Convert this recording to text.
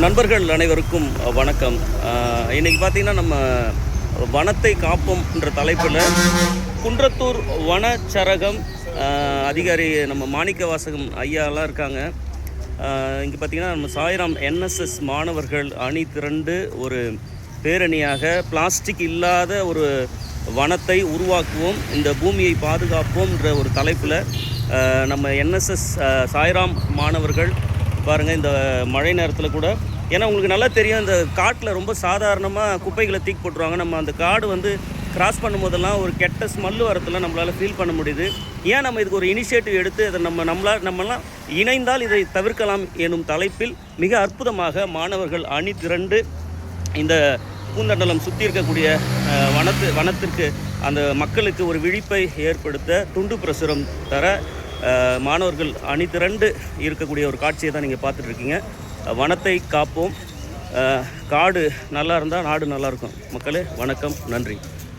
நண்பர்கள் அனைவருக்கும் வணக்கம். இன்றைக்கி பார்த்திங்கன்னா நம்ம வனத்தை காப்போம்ன்ற தலைப்பில் குன்றத்தூர் வனச்சரகம் அதிகாரி நம்ம மாணிக்க வாசகம் ஐயாலாம் இருக்காங்க. இங்கே பார்த்திங்கன்னா நம்ம சாய்ராம் NSS மாணவர்கள் அணி திரண்டு ஒரு பேரணியாக பிளாஸ்டிக் இல்லாத ஒரு வனத்தை உருவாக்குவோம், இந்த பூமியை பாதுகாப்போம்ன்ற ஒரு தலைப்பில் நம்ம NSS சாய்ராம் மாணவர்கள் பாருங்கள், இந்த மழை நேரத்தில் கூட, ஏன்னா உங்களுக்கு நல்லா தெரியும், இந்த காட்டில் ரொம்ப சாதாரணமாக குப்பைகளை தூக்கி போட்டுருவாங்க. நம்ம அந்த காடு வந்து கிராஸ் பண்ணும்போதெல்லாம் ஒரு கெட்ட ஸ்மெல்லு வரத்தில் நம்மளால் ஃபீல் பண்ண முடியுது. ஏன் நம்ம இதுக்கு ஒரு இனிஷியேட்டிவ் எடுத்து அதை நம்மலாம் இணைந்தால் இதை தவிர்க்கலாம் எனும் தலைப்பில் மிக அற்புதமாக மாணவர்கள் அணி திரண்டு இந்த பூந்தண்டலம் சுற்றி இருக்கக்கூடிய வனத்திற்கு அந்த மக்களுக்கு ஒரு விழிப்பை ஏற்படுத்த துண்டு பிரசுரம் தர மாணவர்கள் அணி திரண்டு இருக்கக்கூடிய ஒரு காட்சியை தான் நீங்கள் பார்த்துட்ருக்கீங்க. வனத்தை காப்போம், காடு நல்லா இருந்தால் நாடு நல்லாயிருக்கும். மக்களே வணக்கம், நன்றி.